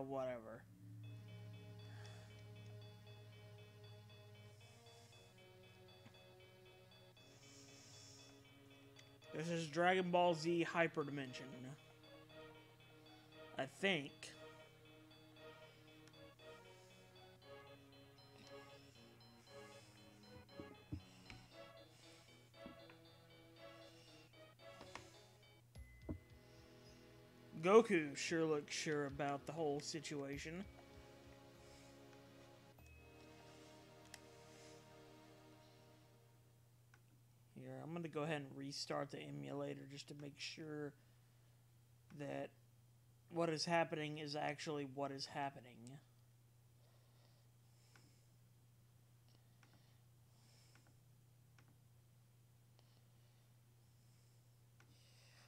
Whatever. This is Dragon Ball Z Hyperdimension. I think. Goku sure looks sure about the whole situation. Here, I'm going to go ahead and restart the emulator just to make sure that what is happening is actually what is happening.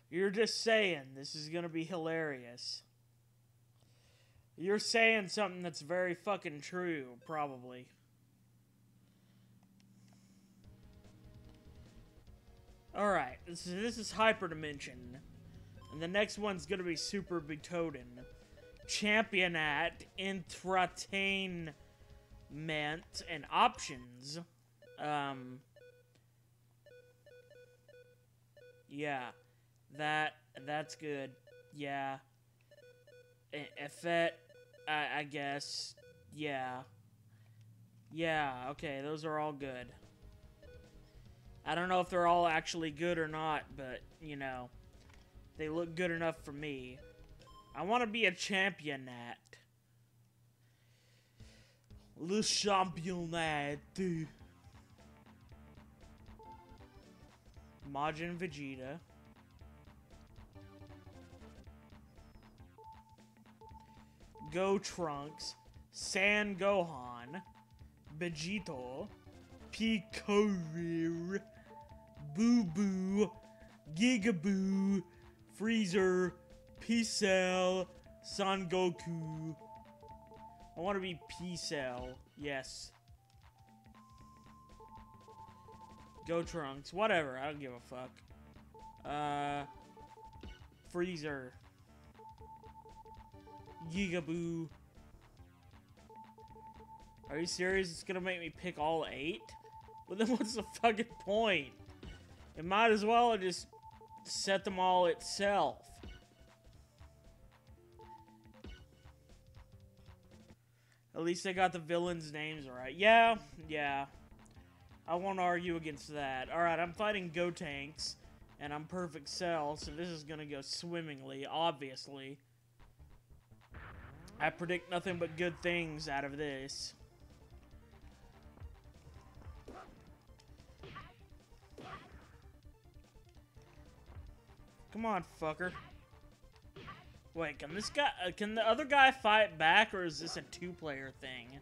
You're just saying this is gonna be hilarious. You're saying something that's very fucking true, probably. Alright, this is Hyperdimension. And the next one's gonna be Super Butouden. Championat, Entertainment, and Options. Yeah. That's good. Yeah. Effet, I guess. Yeah. Yeah, okay, those are all good. I don't know if they're all actually good or not, but, you know, they look good enough for me. I want to be a championat. Le championat. Majin Vegeta. Go Trunks, San Gohan, Vegito, Picorir, Boo Boo, Gigaboo, Freezer, P-Cell, Son Goku. I want to be P-Cell, yes. Go Trunks, whatever, I don't give a fuck. Freezer. Gigaboo. Are you serious? It's gonna make me pick all 8? Well, then what's the fucking point? It might as well just set them all itself. At least I got the villains' names right. Yeah. I won't argue against that. Alright, I'm fighting Gotenks, and I'm Perfect Cell, so this is gonna go swimmingly, obviously. I predict nothing but good things out of this. Come on, fucker. Wait, can the other guy fight back, or is this a 2-player thing?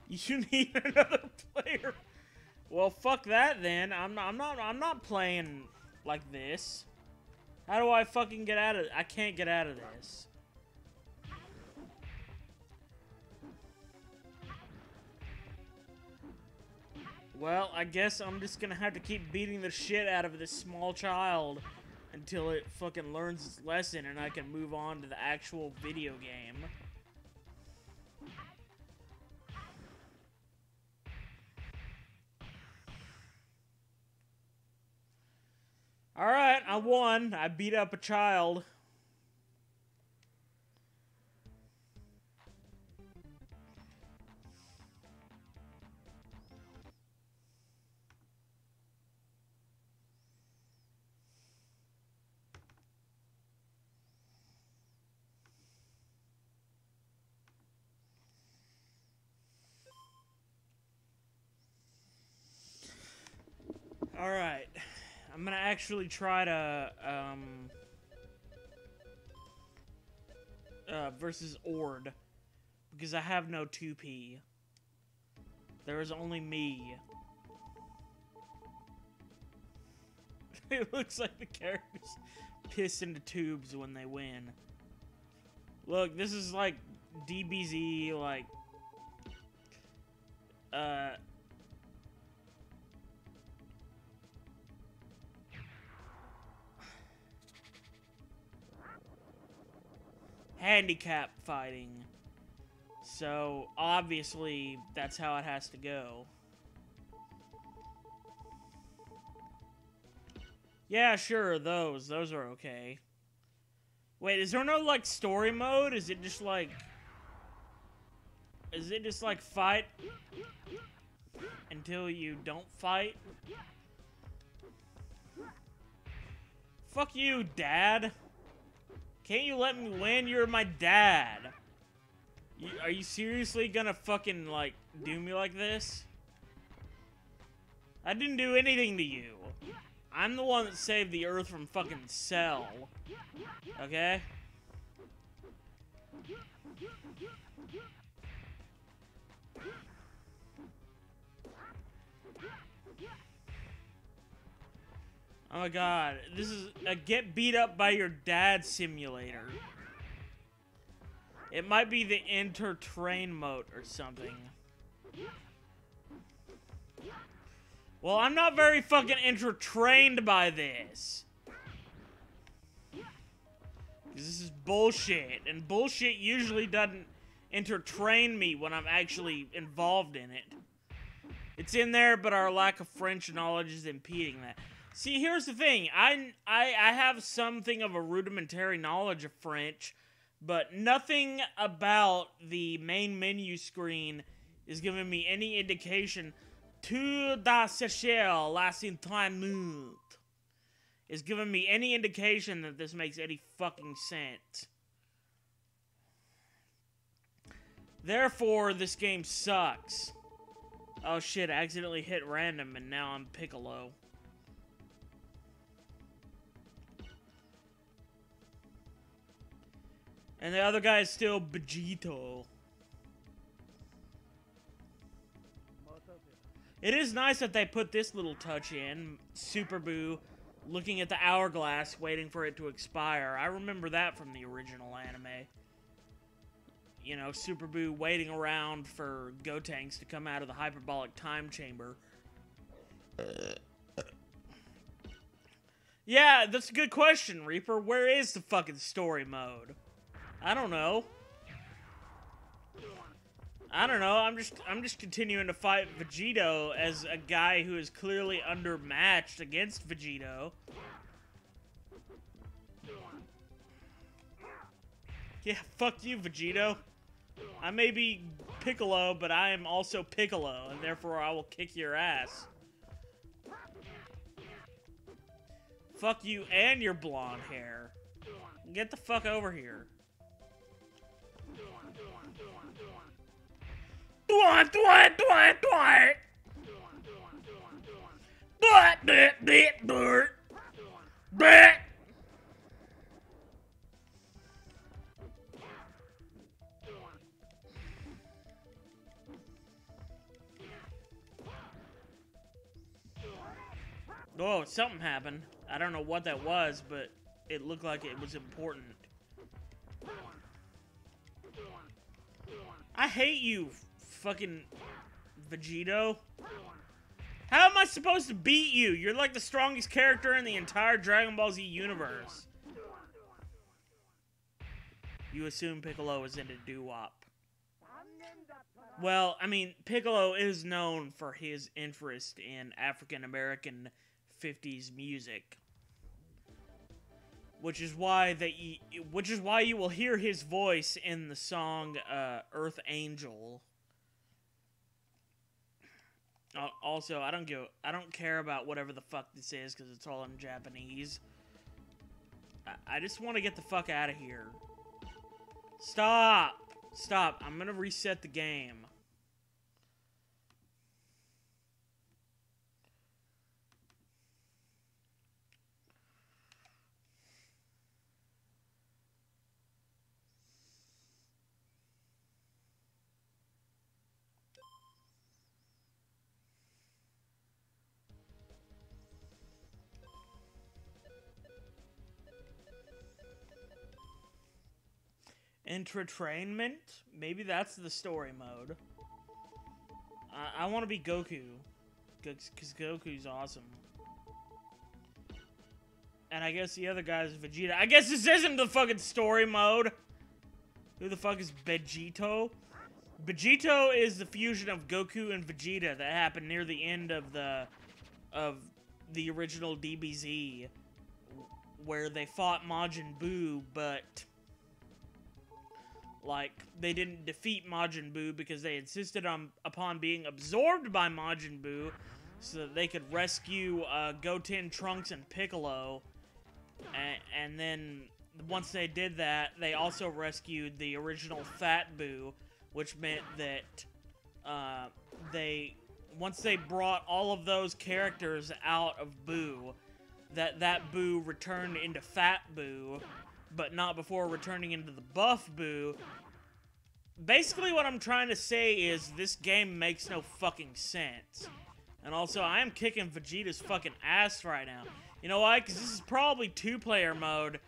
You need another player. Well, fuck that then. I'm not playing like this. How do I fucking get out of it? I can't get out of this. Well, I guess I'm just gonna have to keep beating the shit out of this small child until it fucking learns its lesson and I can move on to the actual video game. Alright, I won. I beat up a child. Alright. I'm gonna actually try to, versus Ord. Because I have no 2P. There is only me. It looks like the characters piss into tubes when they win. Look, this is like DBZ, like, handicap fighting. So, obviously, that's how it has to go. Yeah, sure, those are okay. Wait, is there no, like, story mode? Is it just like fight until you don't fight? Fuck you, Dad. Can't you let me win? You're my dad. Are you seriously gonna fucking, like, do me like this? I didn't do anything to you. I'm the one that saved the Earth from fucking Cell. Okay? Oh my god, this is a get beat up by your dad simulator. It might be the enter train mode or something. Well, I'm not very fucking entertained by this. This is bullshit, and bullshit usually doesn't entertain me when I'm actually involved in it. It's in there, but our lack of French knowledge is impeding that. See, here's the thing. I have something of a rudimentary knowledge of French, but nothing about the main menu screen is giving me any indication. Tout da Seychelles last in 3 minutes is giving me any indication that this makes any fucking sense. Therefore, this game sucks. Oh shit, I accidentally hit random and now I'm Piccolo. And the other guy is still Vegito. It is nice that they put this little touch in. Super Boo looking at the hourglass, waiting for it to expire. I remember that from the original anime. You know, Super Boo waiting around for Gotenks to come out of the hyperbolic time chamber. Yeah, that's a good question, Reaper. Where is the fucking story mode? I don't know. I'm just continuing to fight Vegito as a guy who is clearly undermatched against Vegito. Yeah, fuck you, Vegito. I may be Piccolo, but I am also Piccolo, and therefore I will kick your ass. Fuck you and your blonde hair. Get the fuck over here. Dwat, dwat, dwat, dwat. Dwat, dwat, dwat, dwat. Dwat. Oh, something happened. I don't know what that was, but it looked like it was important. I hate you, fucking Vegito. How am I supposed to beat you? You're like the strongest character in the entire Dragon Ball Z universe. You assume Piccolo is into doo-wop. Well, I mean, Piccolo is known for his interest in African-American 50s music. Which is why you will hear his voice in the song Earth Angel. Also, I don't care about whatever the fuck this is because it's all in Japanese. I just want to get the fuck out of here. Stop! Stop. I'm gonna reset the game. Entertainment? Maybe that's the story mode. I want to be Goku. Because Goku's awesome. And I guess the other guy's Vegeta. I guess this isn't the fucking story mode. Who the fuck is Vegito? Vegito is the fusion of Goku and Vegeta that happened near the end of the original DBZ, where they fought Majin Buu, but like they didn't defeat Majin Buu because they insisted upon being absorbed by Majin Buu so that they could rescue Goten, Trunks, and Piccolo. And then once they did that, they also rescued the original Fat Buu, which meant that once they brought all of those characters out of Buu, that Buu returned into Fat Buu, but not before returning into the Buff Buu. Basically what I'm trying to say is this game makes no fucking sense. And also, I am kicking Vegeta's fucking ass right now. You know why? Because this is probably two-player mode,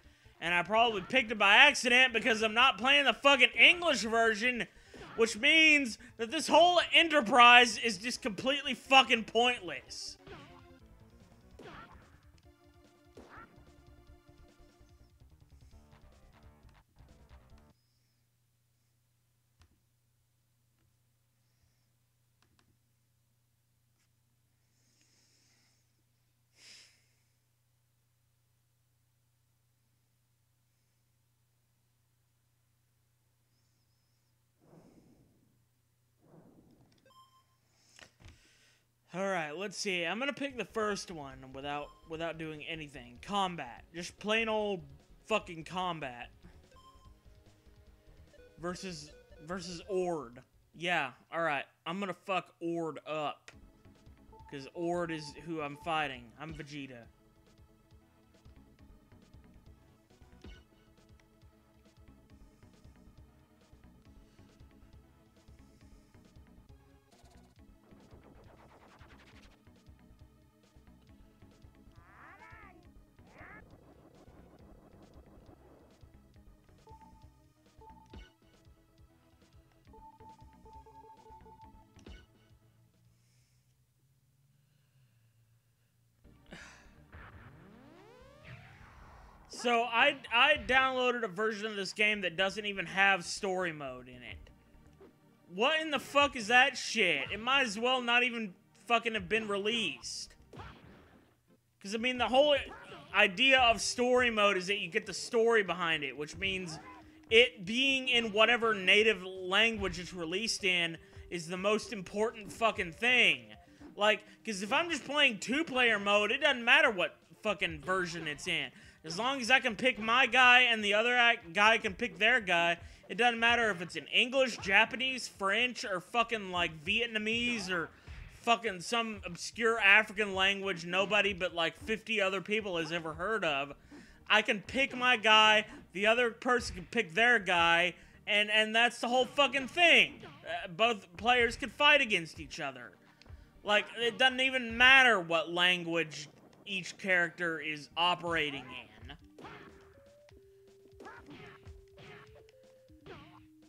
and I probably picked it by accident because I'm not playing the fucking English version, which means that this whole enterprise is just completely fucking pointless. Alright, let's see. I'm gonna pick the first one without doing anything. Combat. Just plain old fucking combat. Versus Ord. Yeah, alright. I'm gonna fuck Ord up. Because Ord is who I'm fighting. I'm Vegeta. So, I downloaded a version of this game that doesn't even have story mode in it. What in the fuck is that shit? It might as well not even fucking have been released. Because, I mean, the whole idea of story mode is that you get the story behind it, which means it being in whatever native language it's released in is the most important fucking thing. Like, because if I'm just playing two-player mode, it doesn't matter what fucking version it's in. As long as I can pick my guy and the other guy can pick their guy, it doesn't matter if it's in English, Japanese, French, or fucking, like, Vietnamese, or fucking some obscure African language nobody but, like, 50 other people has ever heard of. I can pick my guy, the other person can pick their guy, and that's the whole fucking thing. Both players can fight against each other. Like, it doesn't even matter what language each character is operating in.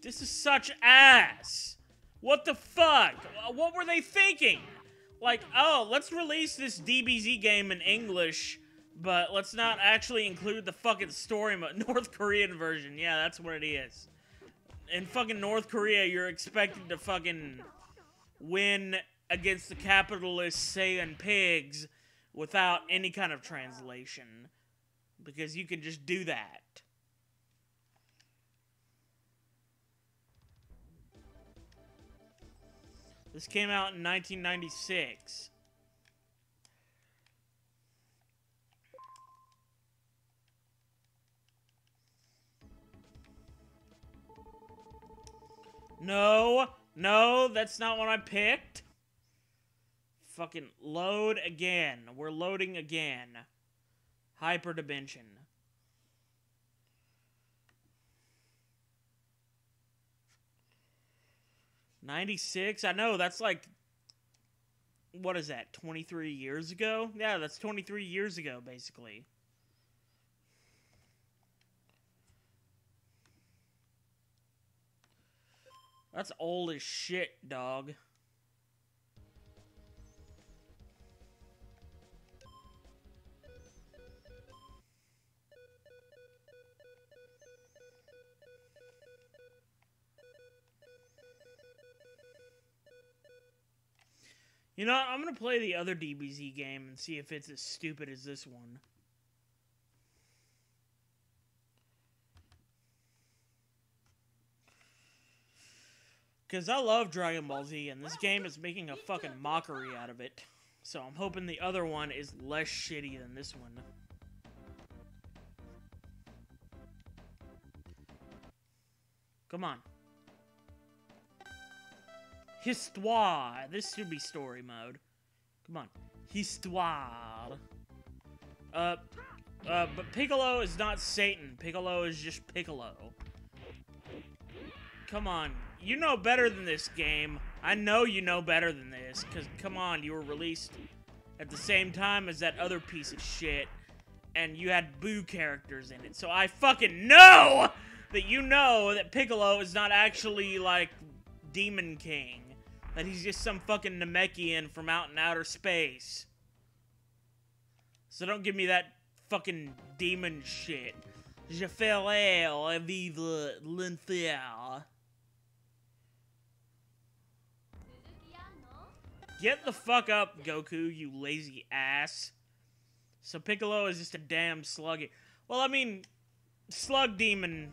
This is such ass. What the fuck? What were they thinking? Like, oh, let's release this DBZ game in English, but let's not actually include the fucking story mode. North Korean version. Yeah, that's what it is. In fucking North Korea, you're expected to fucking win against the capitalist Saiyan pigs without any kind of translation. Because you can just do that. This came out in 1996. No, that's not what I picked. Fucking load again. We're loading again. Hyperdimension. '96? I know, that's like... What is that, 23 years ago? Yeah, that's 23 years ago, basically. That's old as shit, dog. You know, I'm gonna play the other DBZ game and see if it's as stupid as this one. Because I love Dragon Ball Z, and this game is making a fucking mockery out of it. So I'm hoping the other one is less shitty than this one. Come on. Histoire. This should be story mode. Come on. Histoire. But Piccolo is not Satan. Piccolo is just Piccolo. Come on. You know better than this game. I know you know better than this, because, come on, you were released at the same time as that other piece of shit, and you had Boo characters in it, so I fucking know that you know that Piccolo is not actually, like, Demon King. That he's just some fucking Namekian from out in outer space. So don't give me that fucking demon shit. Je ferai vivre l'enfer. Get the fuck up, Goku, you lazy ass. So Piccolo is just a damn slug. Well, I mean, Slug Demon,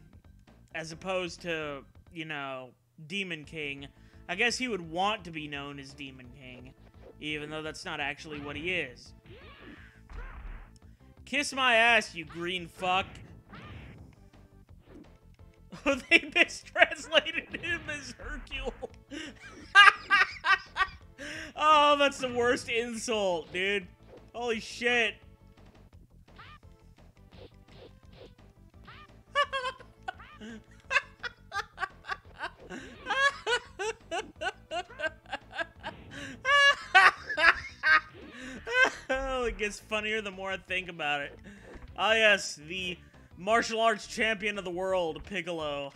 as opposed to, you know, Demon King. I guess he would want to be known as Demon King, even though that's not actually what he is. Kiss my ass, you green fuck. Oh, they mistranslated him as Hercule. Oh, that's the worst insult, dude. Holy shit. Oh, it gets funnier the more I think about it. Ah, yes, the martial arts champion of the world, Piccolo.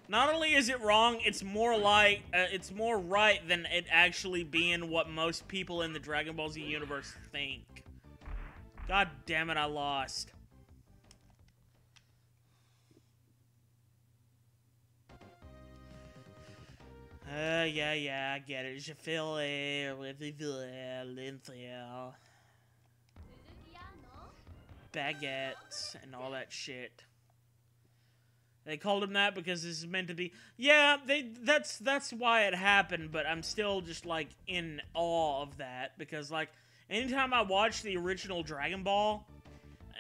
Not only is it wrong, it's more like, it's more right than it actually being what most people in the Dragon Ball Z universe think. God damn it, I lost. Yeah, I get it. Je feel baguettes and all that shit. They called him that because this is meant to be... Yeah, that's why it happened, but I'm still just, like, in awe of that. Because, like, anytime I watch the original Dragon Ball,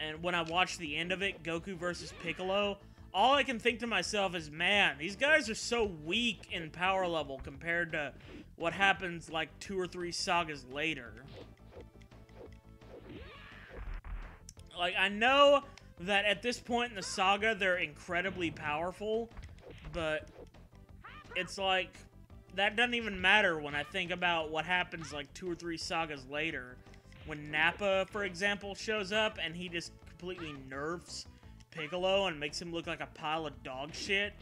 and when I watch the end of it, Goku versus Piccolo, all I can think to myself is, man, these guys are so weak in power level compared to what happens, like, 2 or 3 sagas later. Like, I know that at this point in the saga, they're incredibly powerful, but it's like, that doesn't even matter when I think about what happens like 2 or 3 sagas later. When Nappa, for example, shows up and he just completely nerfs Piccolo and makes him look like a pile of dog shit.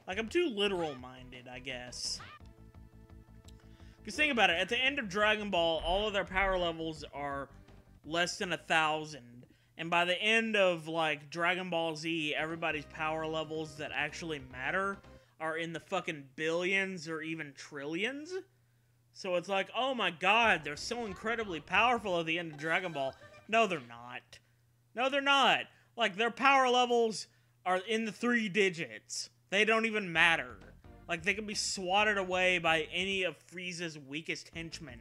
Like, I'm too literal-minded, I guess. Because think about it, at the end of Dragon Ball, all of their power levels are less than 1,000. And by the end of, like, Dragon Ball Z, everybody's power levels that actually matter are in the fucking billions or even trillions. So it's like, oh my god, they're so incredibly powerful at the end of Dragon Ball. No, they're not. No, they're not. Like, their power levels are in the 3 digits. They don't even matter. Like, they can be swatted away by any of Frieza's weakest henchmen.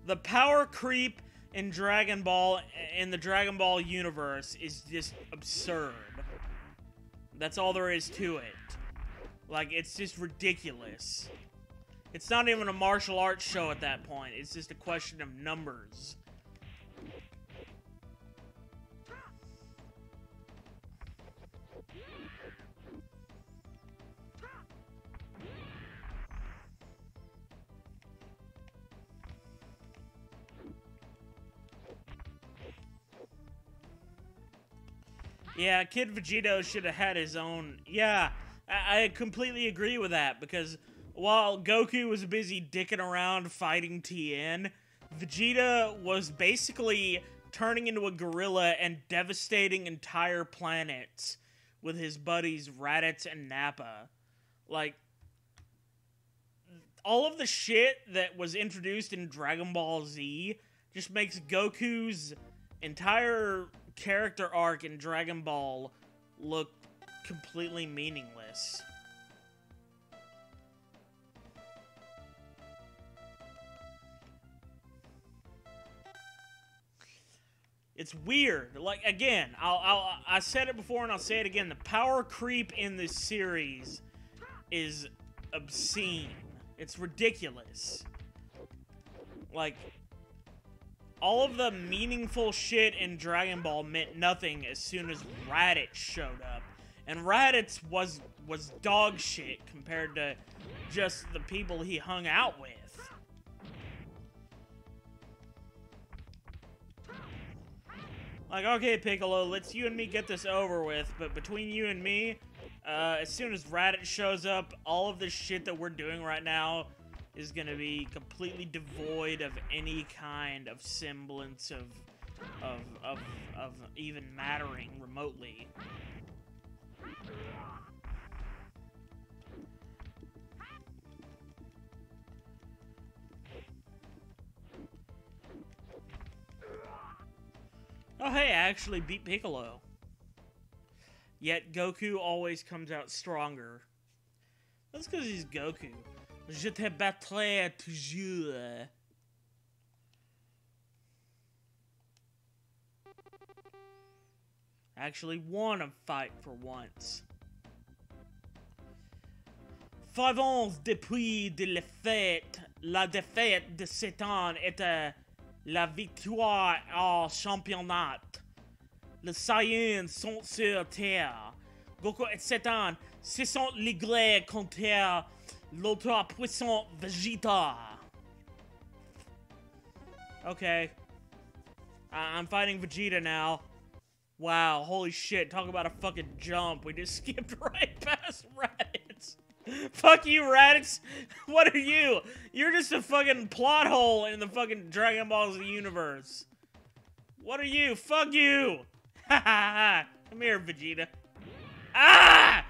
The power creep in Dragon Ball, in the Dragon Ball universe, is just absurd. That's all there is to it. Like, it's just ridiculous. It's not even a martial arts show at that point. It's just a question of numbers. Yeah, Kid Vegito should have had his own... Yeah, I completely agree with that, because while Goku was busy dicking around fighting Tien, Vegeta was basically turning into a gorilla and devastating entire planets with his buddies Raditz and Nappa. Like, all of the shit that was introduced in Dragon Ball Z just makes Goku's entire character arc in Dragon Ball look completely meaningless. It's weird. Like, again, I said it before and I'll say it again. The power creep in this series is obscene. It's ridiculous. Like, all of the meaningful shit in Dragon Ball meant nothing as soon as Raditz showed up. And Raditz was dog shit compared to just the people he hung out with. Like, okay, Piccolo, let's you and me get this over with, but between you and me, as soon as Raditz shows up, all of this shit that we're doing right now is gonna be completely devoid of any kind of semblance of even mattering remotely. Oh hey, I actually beat Piccolo. Yet Goku always comes out stronger. That's because he's Goku. Je te battrai toujours. Actually won a fight for once. 5 ans depuis de la défaite de 7 ans était la victoire au championnat. Les Saiyans sont sur Terre. Goku et 7 ans, ce sont les Grecs contre l'autre puissant Vegeta. Okay. I'm fighting Vegeta now. Wow, holy shit, talk about a fucking jump. We just skipped right past Raditz. Fuck you, Raditz. What are you? You're just a fucking plot hole in the fucking Dragon Ball Z universe. What are you? Fuck you. Ha ha ha. Come here, Vegeta. Ah!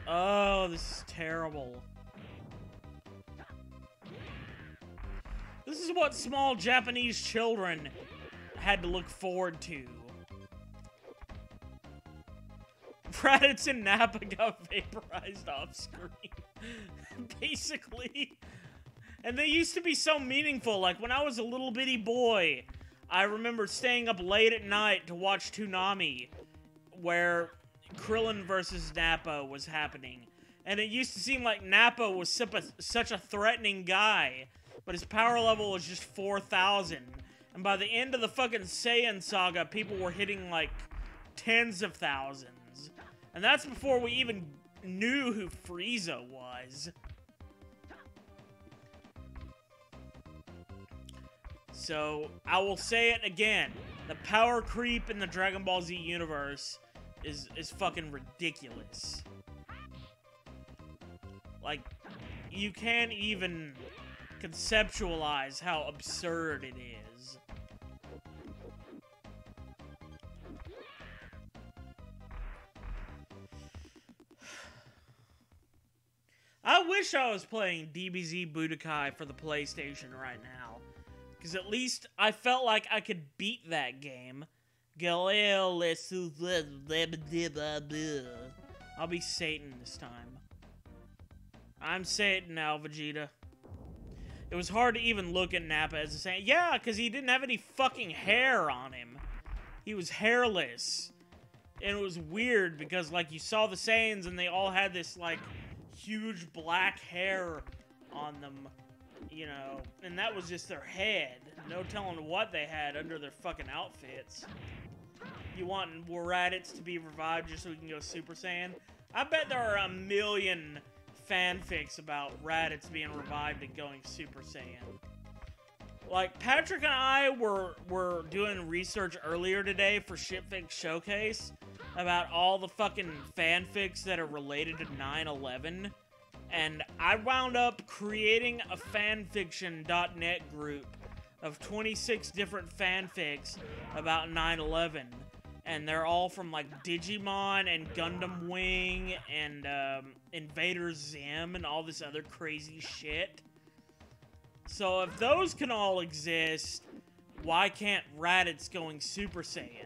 Oh, this is terrible. This is what small Japanese children had to look forward to. Raditz and Nappa got vaporized off screen. Basically. And they used to be so meaningful. Like, when I was a little bitty boy, I remember staying up late at night to watch Toonami, where Krillin versus Nappa was happening. And it used to seem like Nappa was such a threatening guy, but his power level was just 4,000. And by the end of the fucking Saiyan saga, people were hitting like tens of thousands. And that's before we even knew who Frieza was. So, I will say it again. The power creep in the Dragon Ball Z universe is fucking ridiculous. Like, you can't even conceptualize how absurd it is. I wish I was playing DBZ Budokai for the PlayStation right now. Because at least I felt like I could beat that game. I'll be Satan this time. I'm Satan now, Vegeta. It was hard to even look at Nappa as a Saiyan. Yeah, because he didn't have any fucking hair on him. He was hairless. And it was weird because, like, you saw the Saiyans and they all had this, like, huge black hair on them, you know, and that was just their head. No telling what they had under their fucking outfits. You want Raditz to be revived just so we can go Super Saiyan? I bet there are a million fanfics about Raditz being revived and going Super Saiyan. Like, Patrick and I were doing research earlier today for Shitfic Showcase about all the fucking fanfics that are related to 9/11, and I wound up creating a fanfiction.net group of 26 different fanfics about 9/11, and they're all from, like, Digimon and Gundam Wing and Invader Zim and all this other crazy shit. So if those can all exist, why can't Raditz going Super Saiyan?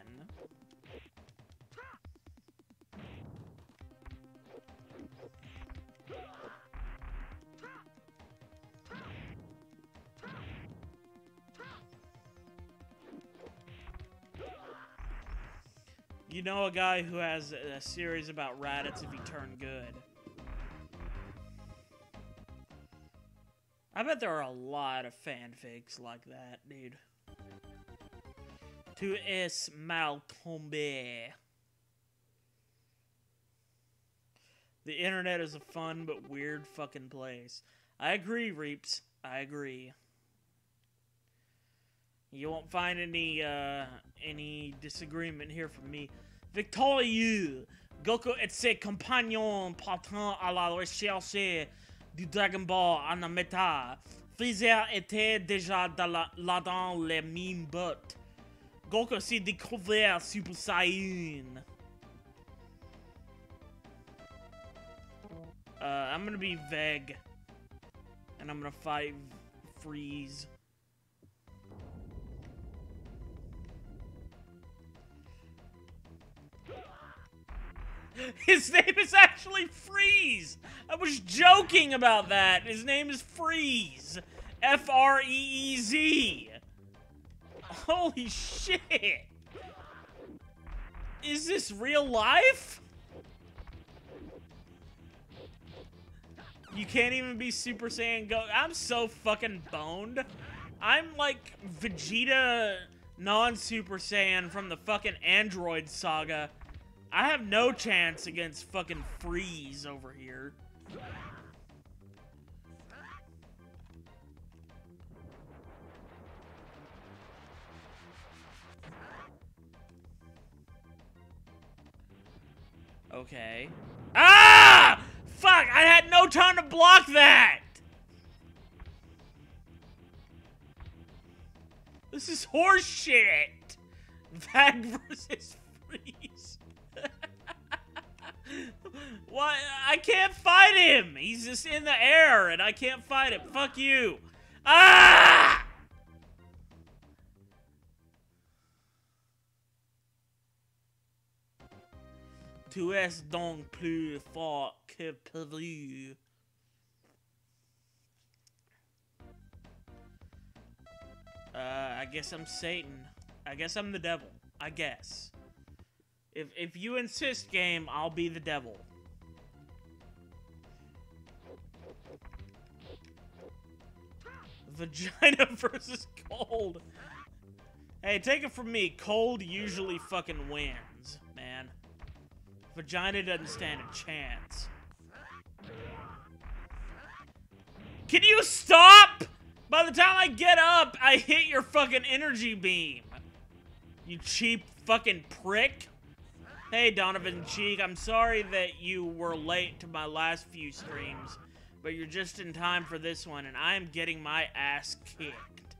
You know a guy who has a series about Raditz if he turned good. I bet there are a lot of fanfics like that, dude. Tu es mal tombé. The internet is a fun but weird fucking place. I agree, Reaps. I agree. You won't find any disagreement here from me. Victorieux, Goku et ses compagnons partant à la recherche du Dragon Ball en méta. Freezer était déjà là dans les mines bottes. Goku s'est découvert Super Saiyan. I'm gonna be Veg. And I'm gonna fight Freeze. His name is actually Freeze! I was joking about that. His name is Freeze. F-R-E-E-Z. Holy shit. Is this real life? You can't even be Super Saiyan Go. I'm so fucking boned. I'm like Vegeta non-Super Saiyan from the fucking Android saga. I have no chance against fucking Freeze over here. Okay. Ah! Fuck! I had no time to block that! This is horse shit! Vag versus Freeze. Why? I can't fight him! He's just in the air and I can't fight him. Fuck you! Ah! Tu es donc plus fort que prévu. I guess I'm Satan. I guess I'm the devil. I guess. If you insist, game, I'll be the devil. Vagina versus cold. Hey, take it from me. Cold usually fucking wins, man. Vagina doesn't stand a chance. Can you stop? By the time I get up, I hit your fucking energy beam. You cheap fucking prick. Hey, Donovan Cheek, I'm sorry that you were late to my last few streams, but you're just in time for this one, and I am getting my ass kicked.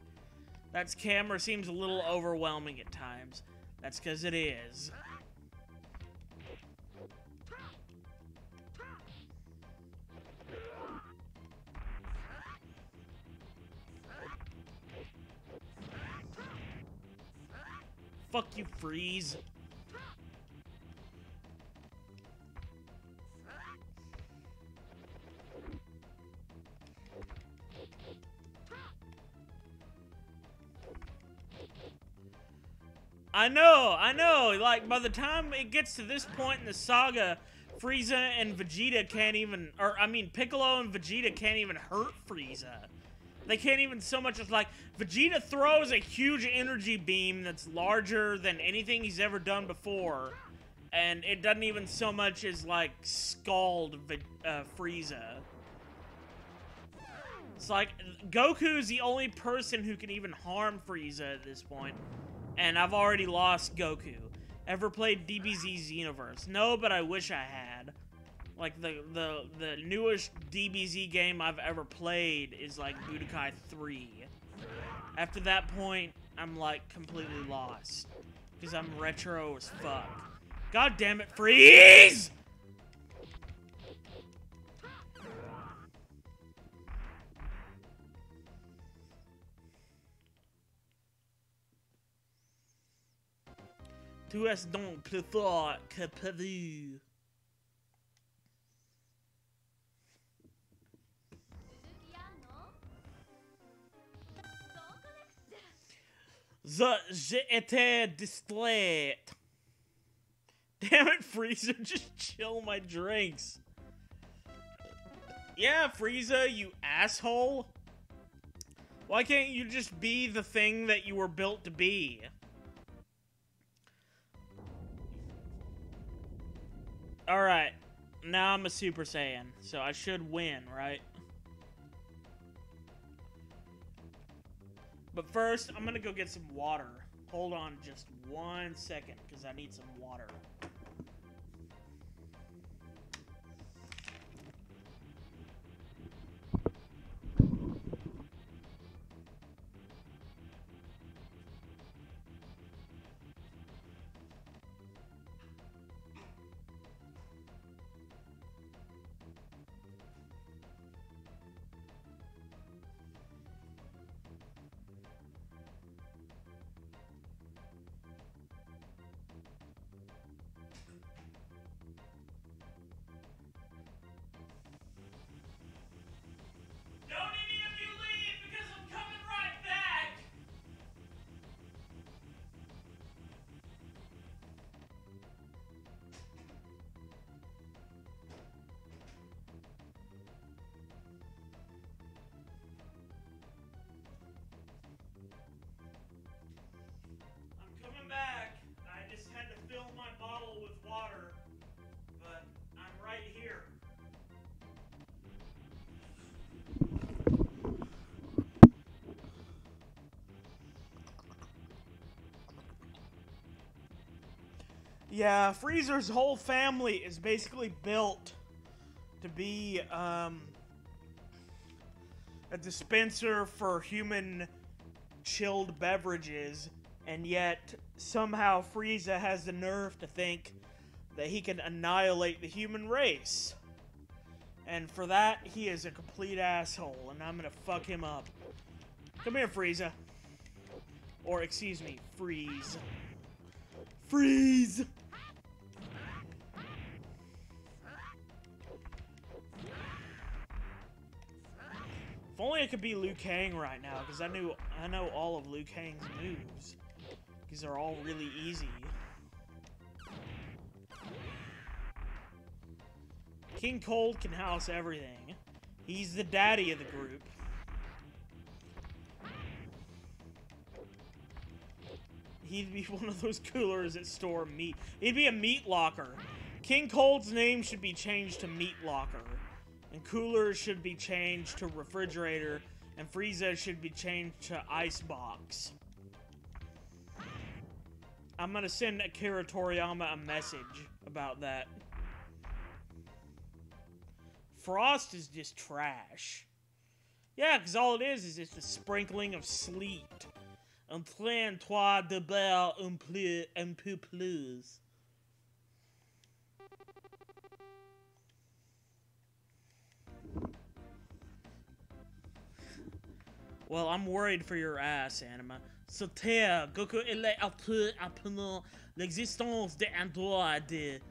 That camera seems a little overwhelming at times. That's because it is. Fuck you, Freeze. I know, like, by the time it gets to this point in the saga, Frieza and Vegeta can't even, or, I mean, Piccolo and Vegeta can't even hurt Frieza. They can't even so much as, like, Vegeta throws a huge energy beam that's larger than anything he's ever done before. And it doesn't even so much as, like, scald Frieza. It's like, Goku's the only person who can even harm Frieza at this point. And I've already lost Goku. Ever played DBZ Xenoverse? No, but I wish I had. Like, the newest DBZ game I've ever played is, like, Butouden 3. After that point, I'm, like, completely lost. Because I'm retro as fuck. God damn it, freeze! Tu es donc plus fort que prévu. J'ai été distrait. Damn it, Frieza, just chill my drinks. Yeah, Frieza, you asshole. Why can't you just be the thing that you were built to be? Alright, now I'm a Super Saiyan, so I should win, right? But first, I'm gonna go get some water. Hold on just 1 second, because I need some water. Back. I just had to fill my bottle with water, but I'm right here. Yeah, Freezer's whole family is basically built to be a dispenser for human chilled beverages. And yet, somehow Frieza has the nerve to think that he can annihilate the human race. And for that, he is a complete asshole, and I'm gonna fuck him up. Come here, Frieza. Or, excuse me, Freeze. Freeze! If only I could be Liu Kang right now, because I know all of Liu Kang's moves. These are all really easy. King Cold can house everything. He's the daddy of the group. He'd be one of those coolers that store meat. He'd be a meat locker. King Cold's name should be changed to Meat Locker. And coolers should be changed to Refrigerator. And Frieza should be changed to Icebox. I'm gonna send Akira Toriyama a message about that. Frost is just trash. Yeah, because all it is just a sprinkling of sleet. Entraîne-toi de belle un peu plus. Well, I'm worried for your ass, Anima. Sur Terre, Goku est apprenant l'existence des androïdes.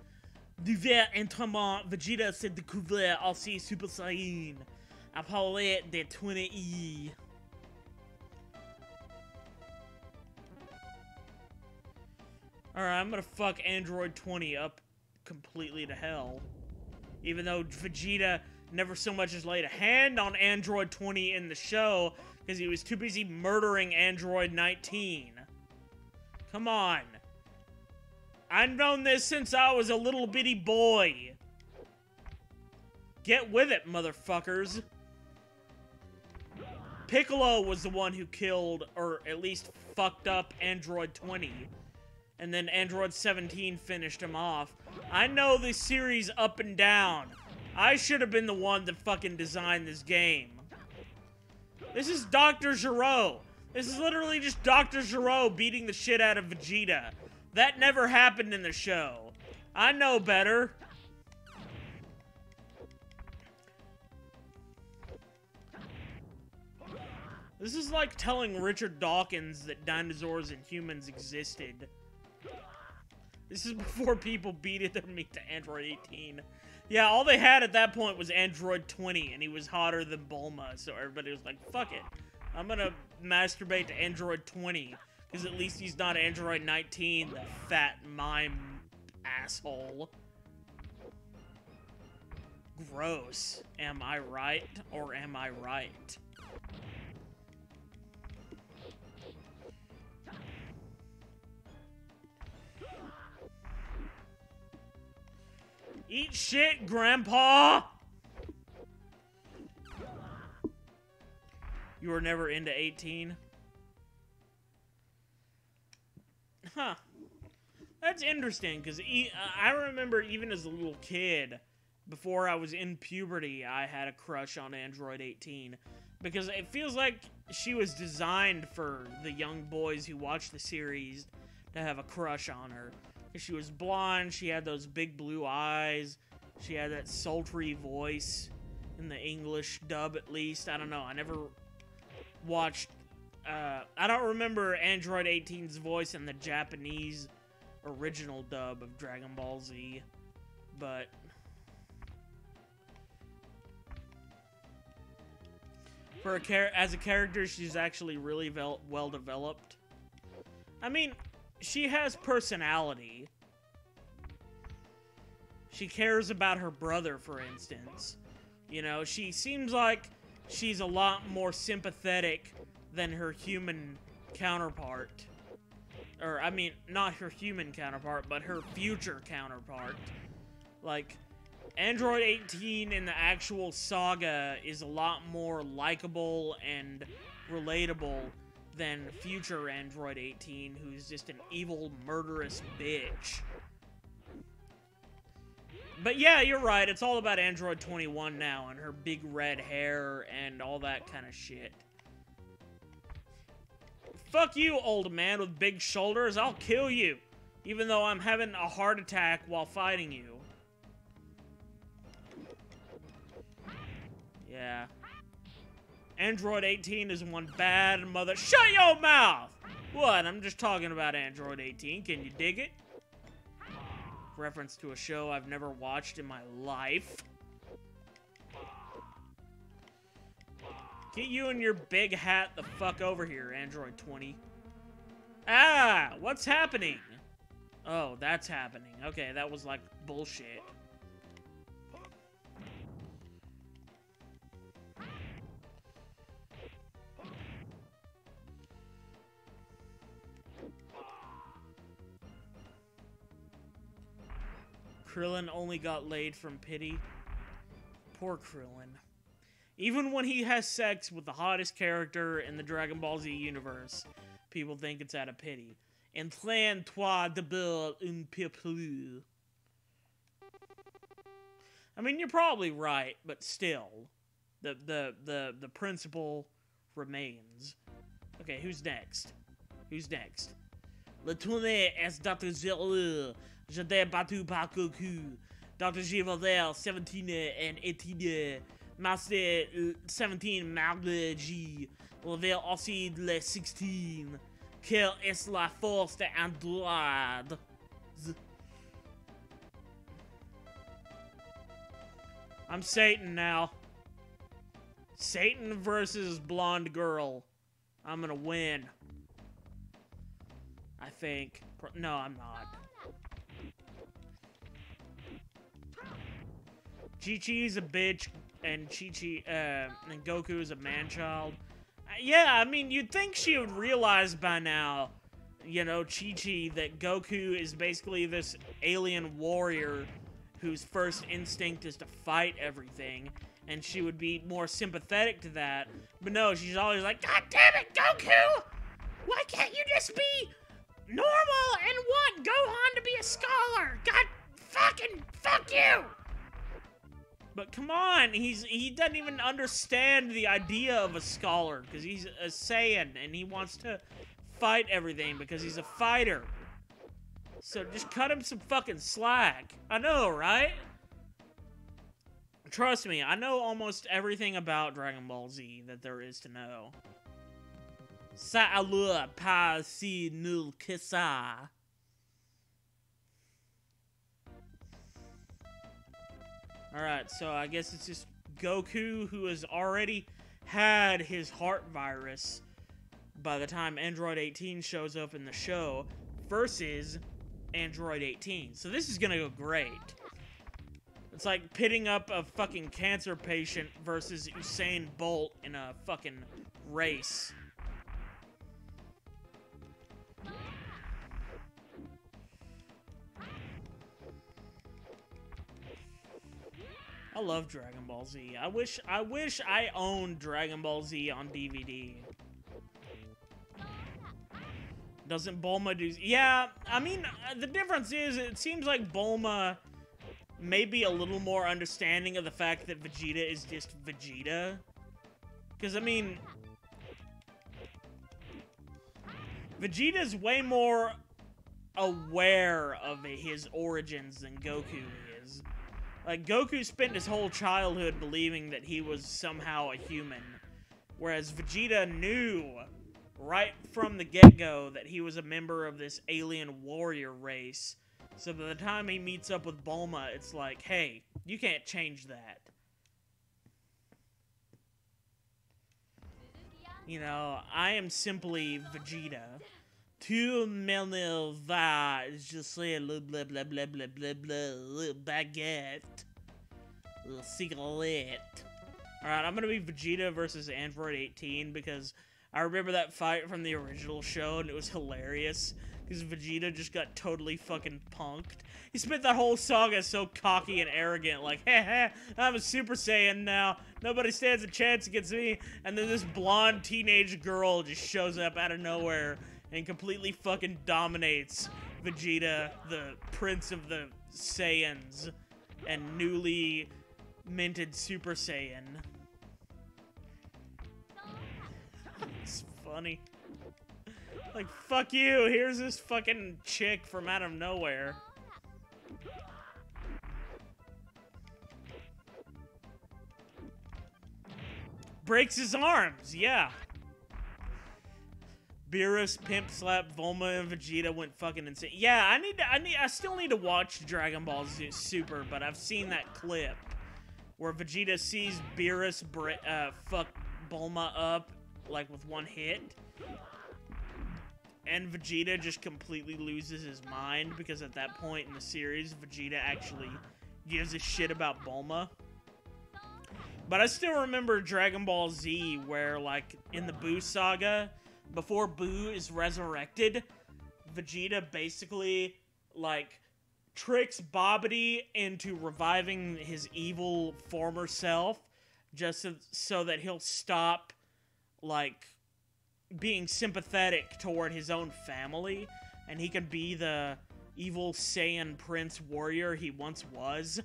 Divers instruments, Vegeta s'est découvert aussi Super Saiyan, appelé des 20E. Alright, I'm gonna fuck Android 20 up completely to hell. Even though Vegeta never so much as laid a hand on Android 20 in the show because he was too busy murdering Android 19. Come on. I've known this since I was a little bitty boy. Get with it, motherfuckers. Piccolo was the one who killed, or at least fucked up, Android 20. And then Android 17 finished him off. I know this series up and down. I should have been the one that fucking designed this game. This is Dr. Gero. This is literally just Dr. Gero beating the shit out of Vegeta. That never happened in the show. I know better. This is like telling Richard Dawkins that dinosaurs and humans existed. This is before people beat their meat to Android 18. Yeah, all they had at that point was Android 20, and he was hotter than Bulma, so everybody was like, fuck it. I'm gonna masturbate to Android 20, because at least he's not Android 19, the fat mime asshole. Gross. Am I right, or am I right? Eat shit, Grandpa! You were never into 18? Huh. That's interesting, because I remember even as a little kid, before I was in puberty, I had a crush on Android 18. Because it feels like she was designed for the young boys who watch the series to have a crush on her. She was blonde, she had those big blue eyes, she had that sultry voice, in the English dub at least. I don't know, I never watched, I don't remember Android 18's voice in the Japanese original dub of Dragon Ball Z, but for as a character, she's actually really well developed. I mean, she has personality. She cares about her brother, for instance. You know, she seems like she's a lot more sympathetic than her human counterpart. Or, I mean, not her human counterpart, but her future counterpart. Like, Android 18 in the actual saga is a lot more likable and relatable than future Android 18, who's just an evil, murderous bitch. But yeah, you're right, it's all about Android 21 now, and her big red hair, and all that kind of shit. Fuck you, old man with big shoulders, I'll kill you, even though I'm having a heart attack while fighting you. Yeah. Android 18 is one bad mother- Shut your mouth! What? I'm just talking about Android 18. Can you dig it? Reference to a show I've never watched in my life. Get you and your big hat the fuck over here, Android 20. Ah! What's happening? Oh, that's happening. Okay, that was like bullshit. Krillin only got laid from pity. Poor Krillin. Even when he has sex with the hottest character in the Dragon Ball Z universe, people think it's out of pity. Entraîne-toi d'abord un peu plus. I mean, you're probably right, but still, the principle remains. Okay, who's next? Who's next? Le tournée est Dr. Zero. Je t'ai battu par Goku. Dr. Givalder, 17 and 18. Master 17 Marge. Level aussi le 16. Quelle est la force de Android? I'm Satan now. Satan versus blonde girl. I'm gonna win. I think. No, I'm not. Chi-Chi's a bitch. and and Goku is a man-child. Yeah, I mean, you'd think she would realize by now, you know, Chi-Chi, that Goku is basically this alien warrior whose first instinct is to fight everything, and she would be more sympathetic to that. But no, she's always like, God damn it, Goku! Why can't you just be normal and want Gohan to be a scholar? God fucking fuck you! But come on, he doesn't even understand the idea of a scholar, because he's a Saiyan, and he wants to fight everything because he's a fighter. So just cut him some fucking slack. I know, right? Trust me, I know almost everything about Dragon Ball Z that there is to know. Sa'alua pa si nul kisa. Alright, so I guess it's just Goku, who has already had his heart virus by the time Android 18 shows up in the show, versus Android 18. So this is gonna go great. It's like pitting up a fucking cancer patient versus Usain Bolt in a fucking race. I love Dragon Ball Z. I wish I owned Dragon Ball Z on DVD. Doesn't Bulma do... Yeah, I mean, the difference is, it seems like Bulma may be a little more understanding of the fact that Vegeta is just Vegeta. Because, I mean... Vegeta's way more aware of his origins than Goku is. Like, Goku spent his whole childhood believing that he was somehow a human. Whereas Vegeta knew right from the get-go that he was a member of this alien warrior race. So by the time he meets up with Bulma, it's like, hey, you can't change that. You know, I am simply Vegeta. Two mille va is just say blah blah blah blah blah blah blah baguette. Little cigarette. Alright, I'm gonna be Vegeta versus Android 18 because I remember that fight from the original show and it was hilarious. Because Vegeta just got totally fucking punked. He spent that whole saga so cocky and arrogant, like, heh, I'm a Super Saiyan now. Nobody stands a chance against me. And then this blonde teenage girl just shows up out of nowhere and completely fucking dominates Vegeta, the Prince of the Saiyans, and newly minted Super Saiyan. It's funny. Like, fuck you, here's this fucking chick from out of nowhere. Breaks his arms, yeah. Beerus pimp slap Bulma and Vegeta went fucking insane. Yeah, I still need to watch Dragon Ball Z Super, but I've seen that clip where Vegeta sees Beerus fuck Bulma up like with one hit, and Vegeta just completely loses his mind because at that point in the series, Vegeta actually gives a shit about Bulma. But I still remember Dragon Ball Z where, like, in the Buu saga, before Buu is resurrected, Vegeta basically, like, tricks Babidi into reviving his evil former self just so that he'll stop, like, being sympathetic toward his own family, and he can be the evil Saiyan Prince warrior he once was.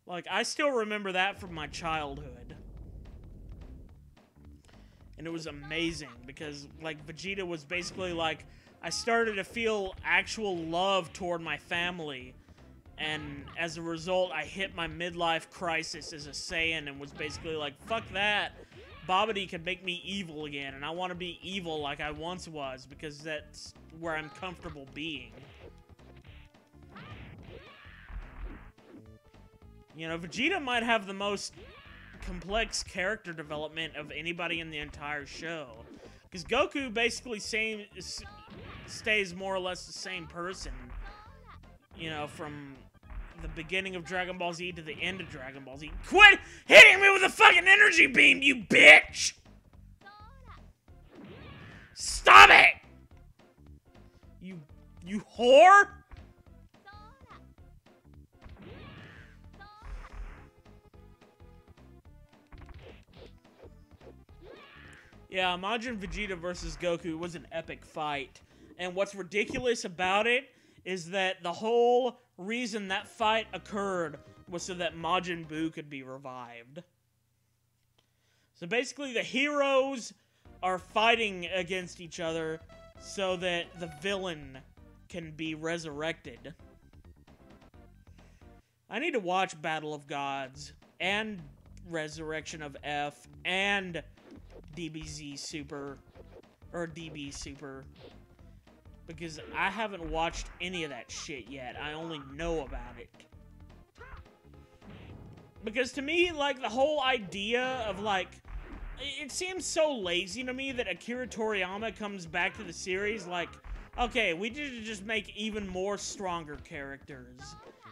Like, I still remember that from my childhood. And it was amazing, because, like, Vegeta was basically like, I started to feel actual love toward my family, and as a result, I hit my midlife crisis as a Saiyan and was basically like, fuck that. Babidi could make me evil again, and I want to be evil like I once was, because that's where I'm comfortable being. You know, Vegeta might have the most complex character development of anybody in the entire show. Because Goku basically stays more or less the same person, you know, from the beginning of Dragon Ball Z to the end of Dragon Ball Z. Quit hitting me with a fucking energy beam, you bitch! Stop it! You whore? Yeah, Majin Vegeta versus Goku was an epic fight. And what's ridiculous about it is that the whole reason that fight occurred was so that Majin Buu could be revived. So basically the heroes are fighting against each other so that the villain can be resurrected. I need to watch Battle of Gods and Resurrection of F and DBZ Super, or DB Super, because I haven't watched any of that shit yet. I only know about it. Because to me, like, the whole idea of, like, it seems so lazy to me that Akira Toriyama comes back to the series like, okay, we need to just make even more stronger characters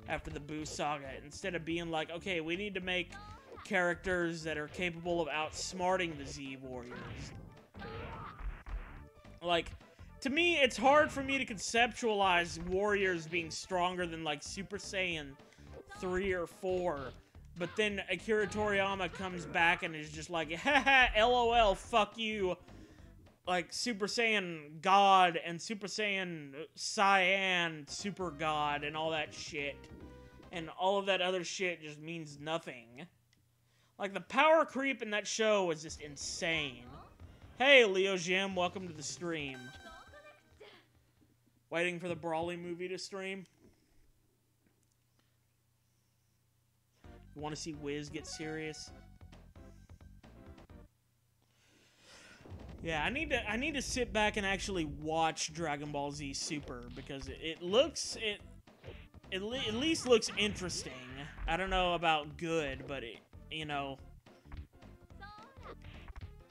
after the Buu Saga, instead of being like, okay, we need to make characters that are capable of outsmarting the Z Warriors. Like, to me, it's hard for me to conceptualize Warriors being stronger than, like, Super Saiyan 3 or 4. But then Akira Toriyama comes back and is just like, haha, LOL, fuck you. Like, Super Saiyan God and Super Saiyan Cyan Super God and all that shit. And all of that other shit just means nothing. Like, the power creep in that show was just insane. Hey, Leo Jim, welcome to the stream. Waiting for the Brawly movie to stream. You want to see Wiz get serious? Yeah, I need to sit back and actually watch Dragon Ball Z Super, because it looks at least looks interesting. I don't know about good, but it, you know,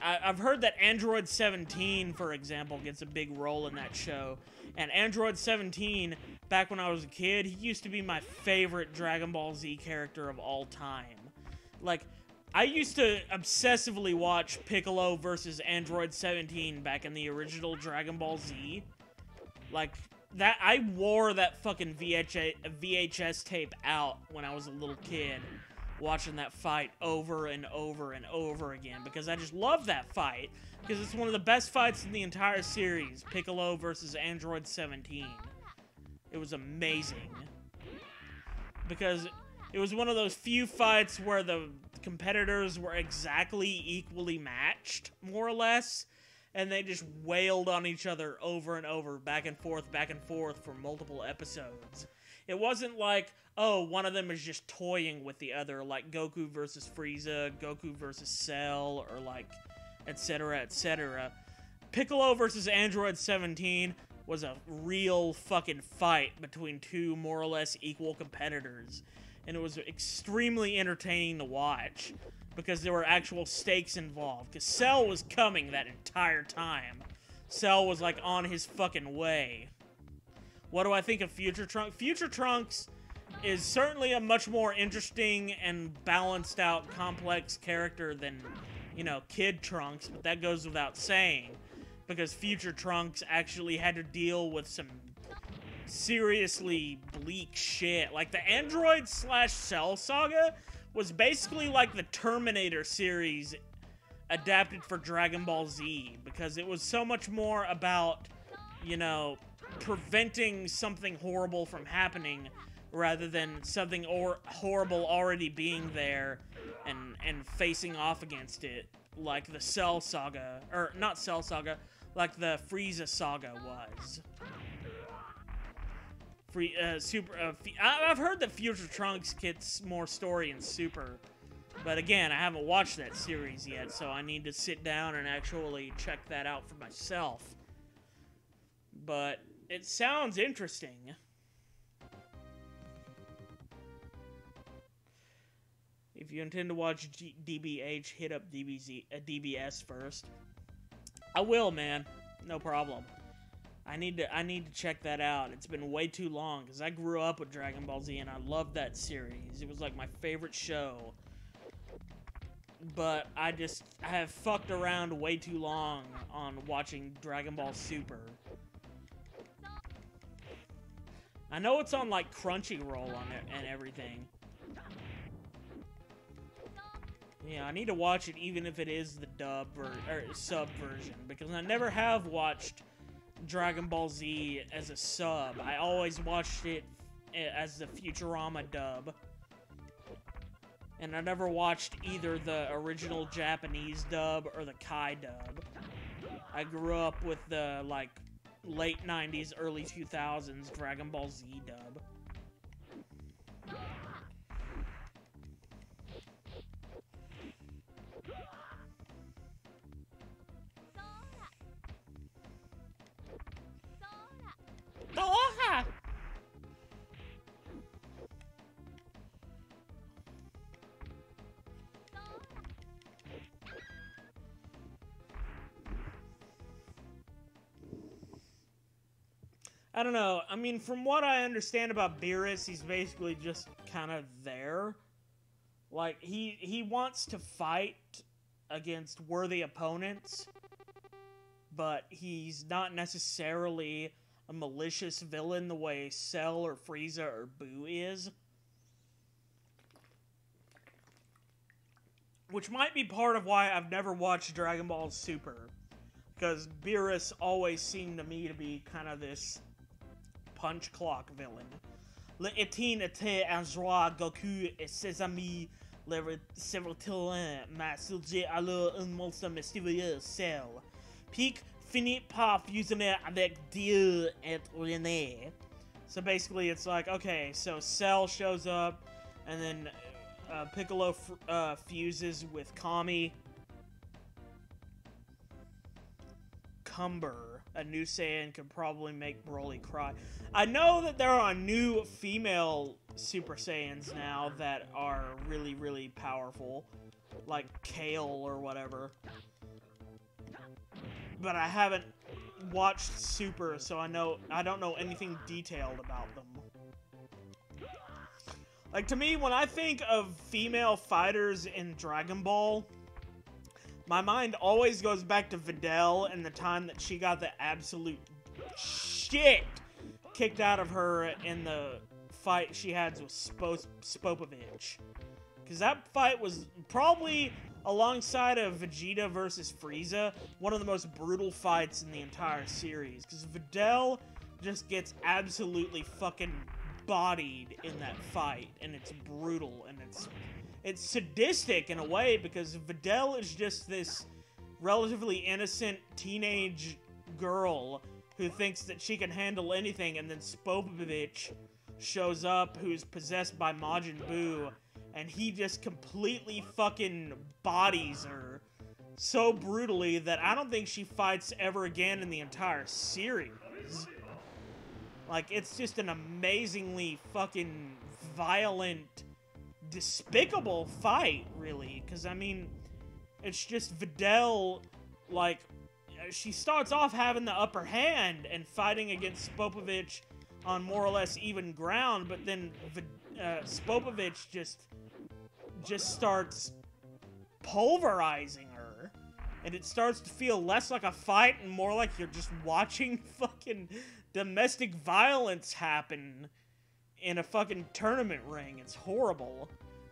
I've heard that Android 17, for example, gets a big role in that show. And Android 17, back when I was a kid, he used to be my favorite Dragon Ball Z character of all time. Like, I used to obsessively watch Piccolo versus Android 17 back in the original Dragon Ball Z. Like, that, I wore that fucking VHS tape out when I was a little kid, watching that fight over and over and over again, because I just love that fight, because it's one of the best fights in the entire series, Piccolo versus Android 17. It was amazing, because it was one of those few fights where the competitors were exactly equally matched, more or less, and they just wailed on each other over and over, back and forth for multiple episodes. It wasn't like, oh, one of them is just toying with the other, like Goku versus Frieza, Goku versus Cell, or like, etc., etc. Piccolo versus Android 17 was a real fucking fight between two more or less equal competitors. And it was extremely entertaining to watch, because there were actual stakes involved. Because Cell was coming that entire time. Cell was like on his fucking way. What do I think of Future Trunks? Future Trunks is certainly a much more interesting and balanced out, complex character than, you know, Kid Trunks, but that goes without saying, because Future Trunks actually had to deal with some seriously bleak shit. Like, the Android/Cell saga was basically like the Terminator series adapted for Dragon Ball Z, because it was so much more about, you know, preventing something horrible from happening rather than something horrible already being there and facing off against it, like the Cell saga, or not Cell saga, like the Frieza saga was. I've heard that Future Trunks gets more story in Super, but again, I haven't watched that series yet, so I need to sit down and actually check that out for myself. But it sounds interesting. If you intend to watch DBH, hit up DBS first. I will, man. No problem. I need to check that out. It's been way too long because I grew up with Dragon Ball Z and I loved that series. It was like my favorite show. But I have fucked around way too long on watching Dragon Ball Super. I know it's on like Crunchyroll on it and everything. Yeah, I need to watch it even if it is the dub or sub version because I never have watched Dragon Ball Z as a sub. I always watched it as the Futurama dub. And I never watched either the original Japanese dub or the Kai dub. I grew up with the, like, late 90s, early 2000s Dragon Ball Z dub. Aloha! I don't know. I mean, from what I understand about Beerus, he's basically just kind of there. Like, he wants to fight against worthy opponents, but he's not necessarily a malicious villain the way Cell or Frieza or Boo is. Which might be part of why I've never watched Dragon Ball Super. Because Beerus always seemed to me to be kind of this punch clock villain. Le étienne était un joie Goku et ses amis le serviteurs m'a surgé alors un monstre mystérieux Cell. Pique finit par fusionner avec Dieu et René. So basically it's like, okay, so Cell shows up, and then Piccolo fuses with Kami. Cumber, a new Saiyan, could probably make Broly cry. I know that there are new female Super Saiyans now that are really, really powerful. Like Kale or whatever. But I haven't watched Super, so I don't know anything detailed about them. Like, to me, when I think of female fighters in Dragon Ball, my mind always goes back to Videl and the time that she got the absolute shit kicked out of her in the fight she had with Spopovich. Because that fight was probably, alongside of Vegeta versus Frieza, one of the most brutal fights in the entire series. Because Videl just gets absolutely fucking bodied in that fight, and it's brutal, and it's sadistic in a way, because Videl is just this relatively innocent teenage girl who thinks that she can handle anything, and then Spopovich shows up, who's possessed by Majin Buu, and he just completely fucking bodies her so brutally that I don't think she fights ever again in the entire series. Like, it's just an amazingly fucking violent, despicable fight, really. Because, I mean, it's just Videl, like, she starts off having the upper hand and fighting against Spopovich on more or less even ground, but then Spopovich just starts pulverizing her, and it starts to feel less like a fight and more like you're just watching fucking domestic violence happen in a fucking tournament ring. It's horrible.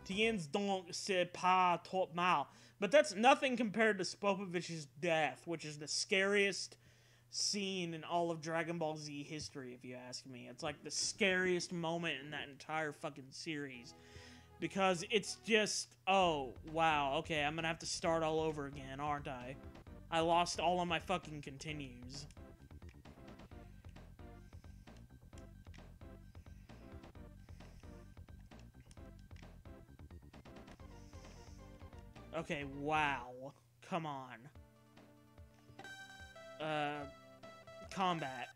Tiens donc c'est pas trop mal. But that's nothing compared to Spopovich's death, which is the scariest scene in all of Dragon Ball Z history, if you ask me. It's like the scariest moment in that entire fucking series. Because it's just, oh, wow, okay, I'm gonna have to start all over again, aren't I? I lost all of my fucking continues. Okay, wow. Come on. Combat.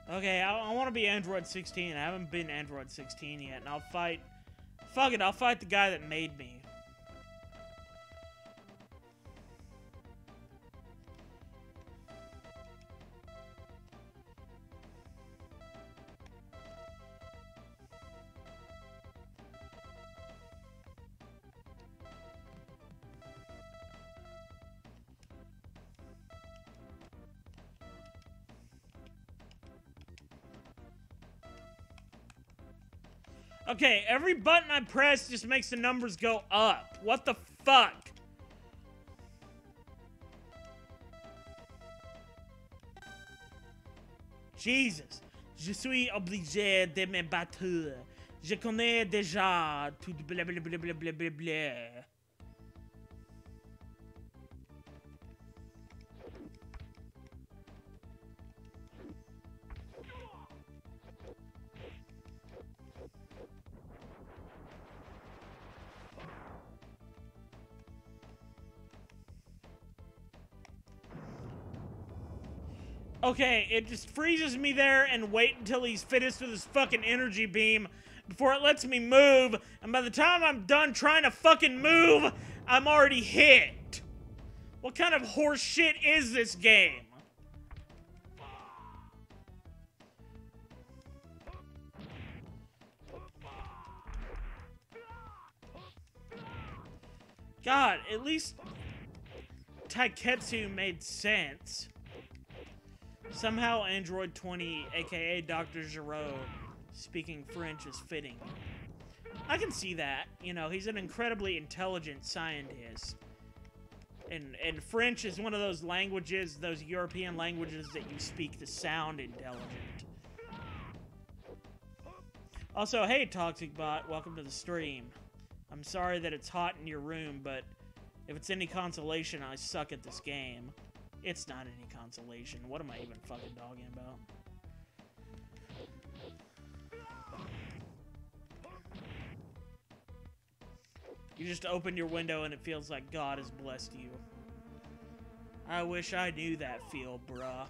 Okay, I want to be Android 16. I haven't been Android 16 yet, and I'll fight... Fuck it, I'll fight the guy that made me. Okay, every button I press just makes the numbers go up. What the fuck? Jesus. Je suis obligé de me battre. Je connais déjà tout blablabla. Okay, it just freezes me there and wait until he's finished with his fucking energy beam before it lets me move, and by the time I'm done trying to fucking move, I'm already hit. What kind of horse shit is this game? God, at least Taiketsu made sense. Somehow Android 20, aka Dr. Giraud, speaking French is fitting. I can see that. You know, he's an incredibly intelligent scientist. And French is one of those languages, those European languages that you speak to sound intelligent. Also, hey Toxic Bot, welcome to the stream. I'm sorry that it's hot in your room, but if it's any consolation, I suck at this game. It's not any consolation. What am I even fucking talking about? You just open your window and it feels like God has blessed you. I wish I knew that feel, bruh.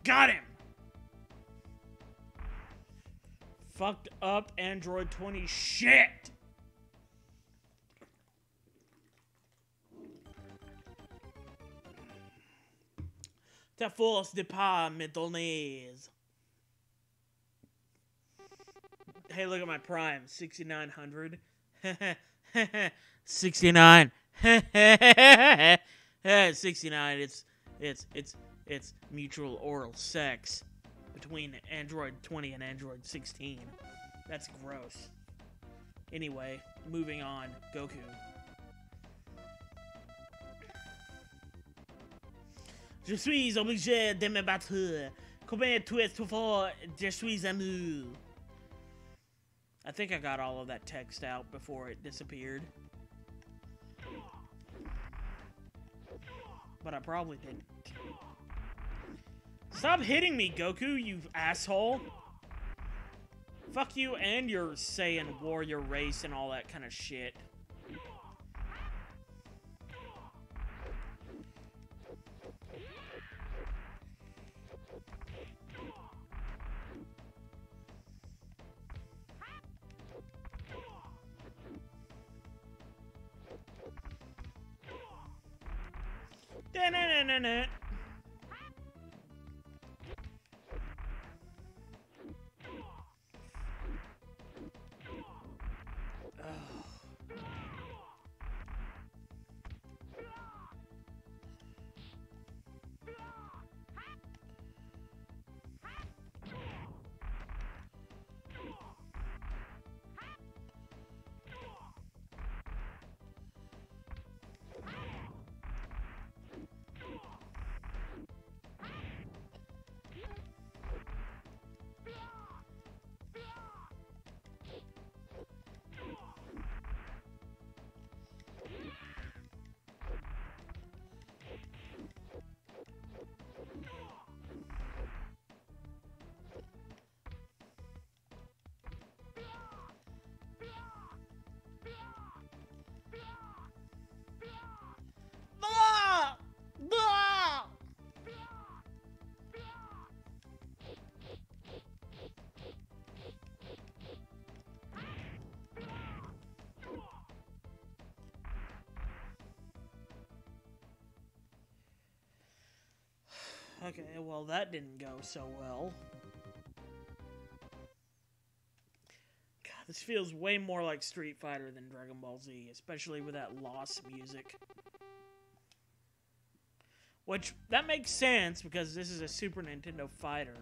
Got him! Fucked up Android 20 shit! Ta force de pas me donner. Hey, look at my prime. 6,900. 69. 69. It's mutual oral sex between Android 20 and Android 16. That's gross. Anyway, moving on. Goku. Je suis obligé de me battre. Combien tu es fort? Je suis amour. I think I got all of that text out before it disappeared. But I probably didn't. Stop hitting me, Goku, you asshole. Fuck you and your Saiyan warrior race and all that kind of shit. Da-na-na-na-na. Okay, well, that didn't go so well. God, this feels way more like Street Fighter than Dragon Ball Z, especially with that lost music. Which, that makes sense, because this is a Super Nintendo fighter.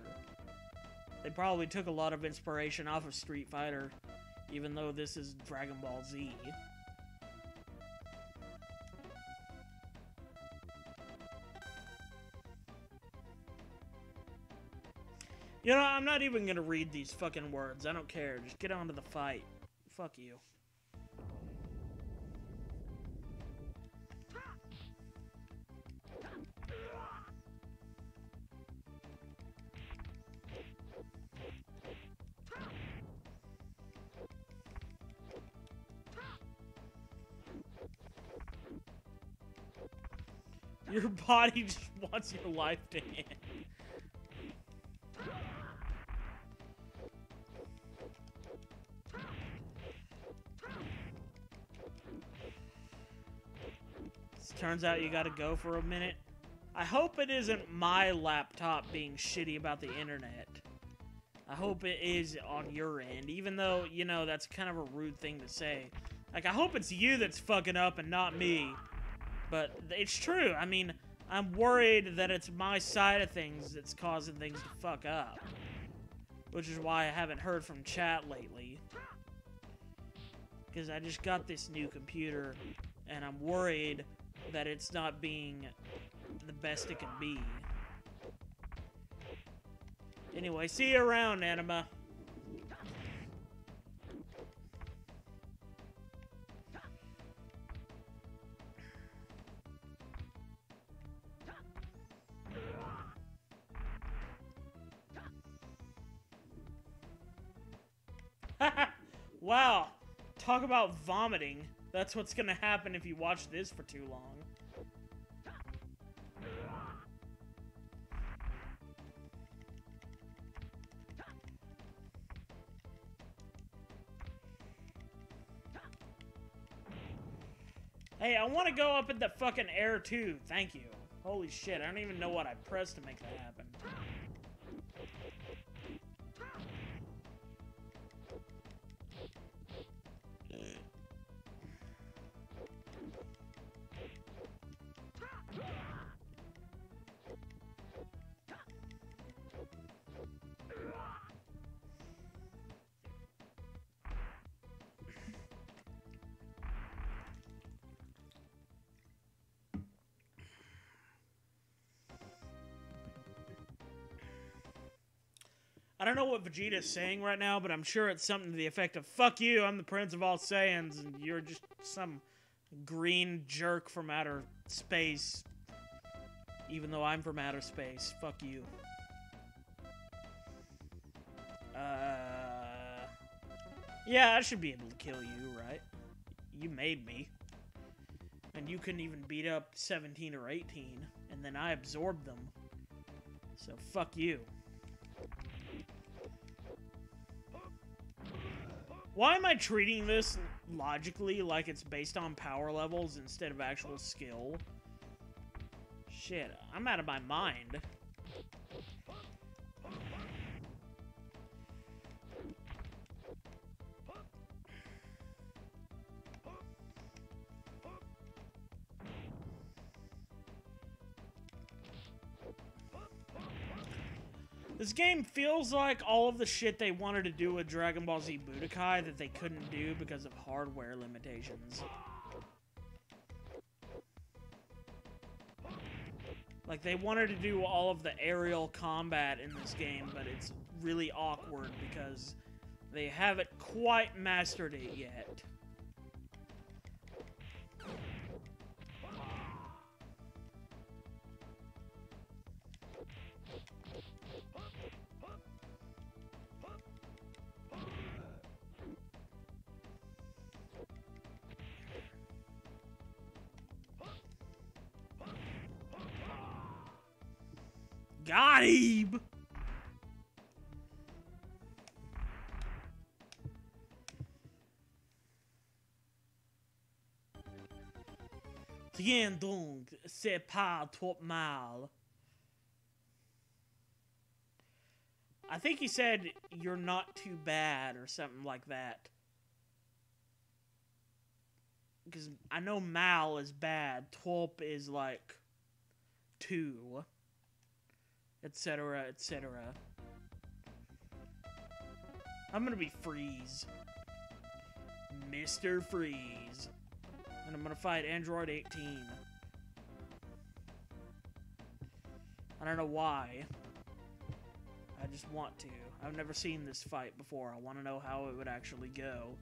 They probably took a lot of inspiration off of Street Fighter, even though this is Dragon Ball Z. You know, I'm not even gonna read these fucking words. I don't care. Just get on to the fight. Fuck you. Your body just wants your life to end. Turns out you gotta go for a minute. I hope it isn't my laptop being shitty about the internet. I hope it is on your end, even though, you know, that's kind of a rude thing to say. Like, I hope it's you that's fucking up and not me. But it's true. I mean, I'm worried that it's my side of things that's causing things to fuck up. Which is why I haven't heard from chat lately. Because I just got this new computer, and I'm worried that it's not being the best it can be. Anyway, see you around, Anima. Wow, talk about vomiting. That's what's gonna happen if you watch this for too long. Hey, I want to go up in the fucking air too. Thank you. Holy shit, I don't even know what I pressed to make that happen. I don't know what Vegeta's saying right now, but I'm sure it's something to the effect of, fuck you, I'm the Prince of all Saiyans, and you're just some green jerk from outer space. Even though I'm from outer space. Fuck you. Yeah, I should be able to kill you, right? You made me. And you couldn't even beat up 17 or 18, and then I absorbed them. So, fuck you. Why am I treating this logically like it's based on power levels instead of actual skill? Shit, I'm out of my mind. This game feels like all of the shit they wanted to do with Dragon Ball Z Butouden that they couldn't do because of hardware limitations. Like, they wanted to do all of the aerial combat in this game, but it's really awkward because they haven't quite mastered it yet. Got him! Rien donc, c'est pas trop mal. I think he said, "You're not too bad," or something like that. Because I know mal is bad, twelp is like 2, etc., etc. I'm gonna be Freeze. Mr. Freeze. And I'm gonna fight Android 18. I don't know why. I just want to. I've never seen this fight before. I want to know how it would actually go.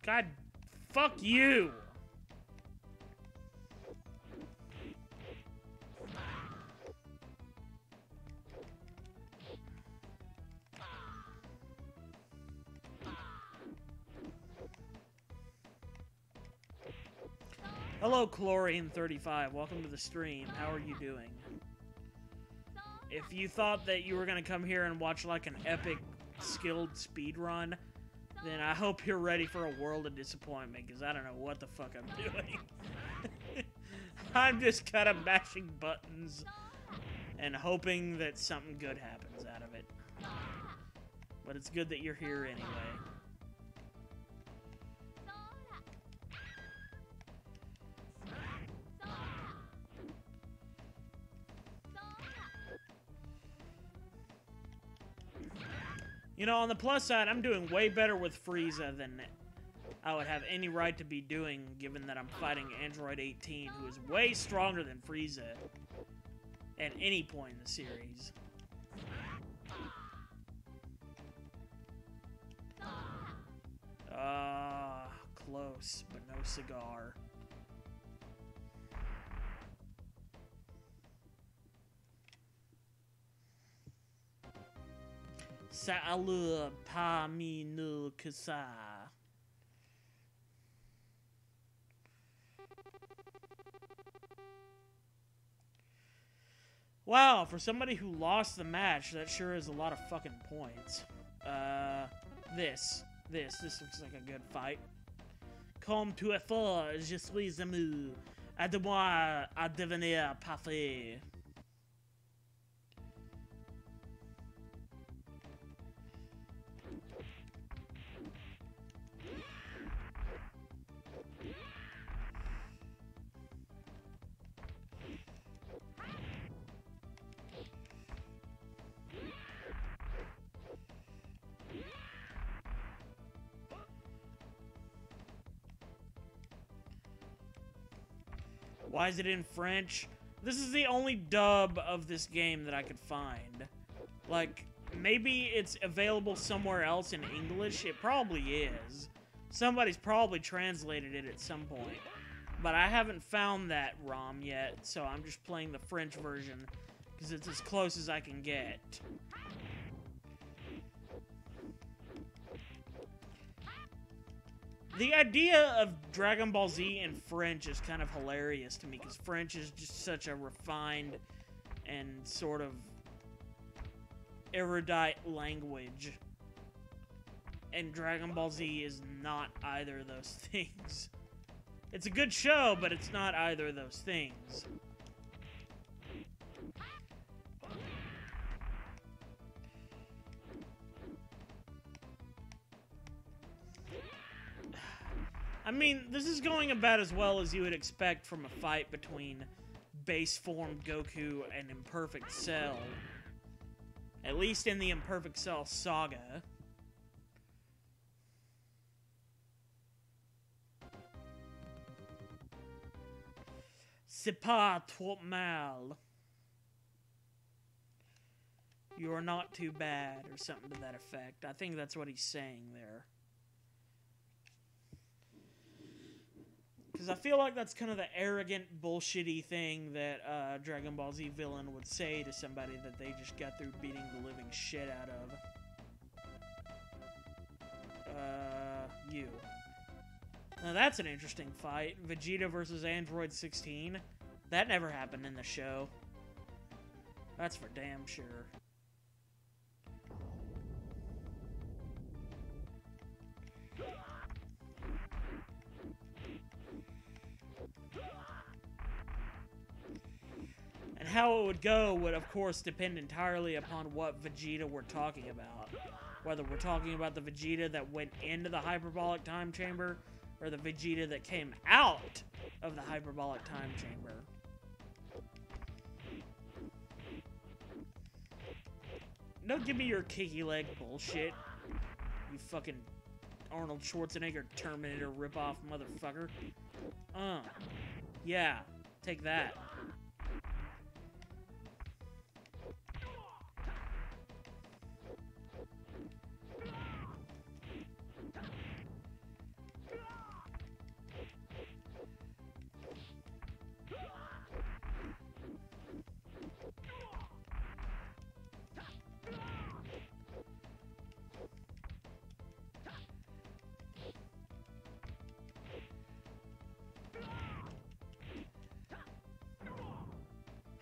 God, fuck you! Hello, Chlorine35. Welcome to the stream. How are you doing? If you thought that you were gonna come here and watch like an epic skilled speedrun, then I hope you're ready for a world of disappointment, because I don't know what the fuck I'm doing. I'm just kind of mashing buttons and hoping that something good happens out of it. But it's good that you're here anyway. You know, on the plus side, I'm doing way better with Frieza than I would have any right to be doing, given that I'm fighting Android 18, who is way stronger than Frieza at any point in the series. Close, but no cigar. Sa'alur Paminu Kasa. Wow, for somebody who lost the match, that sure is a lot of fucking points. This looks like a good fight. Comme tu es fort, je suis amour. Aide-moi à devenir parfait. Why is it in French? This is the only dub of this game that I could find. Like, maybe it's available somewhere else in English. It probably is. Somebody's probably translated it at some point. But I haven't found that ROM yet, so I'm just playing the French version because it's as close as I can get. The idea of Dragon Ball Z in French is kind of hilarious to me, because French is just such a refined and sort of erudite language. And Dragon Ball Z is not either of those things. It's a good show, but it's not either of those things. I mean, this is going about as well as you would expect from a fight between base form Goku and Imperfect Cell. At least in the Imperfect Cell saga. C'est pas trop mal. You're not too bad, or something to that effect. I think that's what he's saying there. Because I feel like that's kind of the arrogant, bullshitty thing that Dragon Ball Z villain would say to somebody that they just got through beating the living shit out of. You. Now that's an interesting fight. Vegeta versus Android 16. That never happened in the show. That's for damn sure. And how it would go would, of course, depend entirely upon what Vegeta we're talking about. Whether we're talking about the Vegeta that went into the hyperbolic time chamber, or the Vegeta that came out of the hyperbolic time chamber. Don't give me your kicky leg bullshit, you fucking Arnold Schwarzenegger Terminator ripoff motherfucker. Yeah, take that.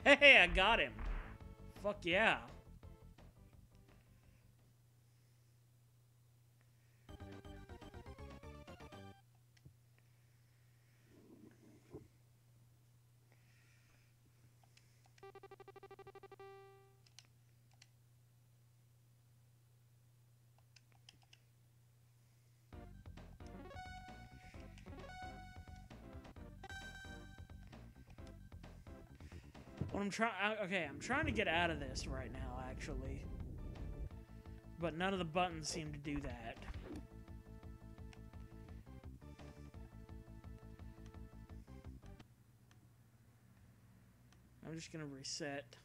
Hey, I got him. Fuck yeah. What I'm trying to get out of this right now, actually. But none of the buttons seem to do that. I'm just gonna reset.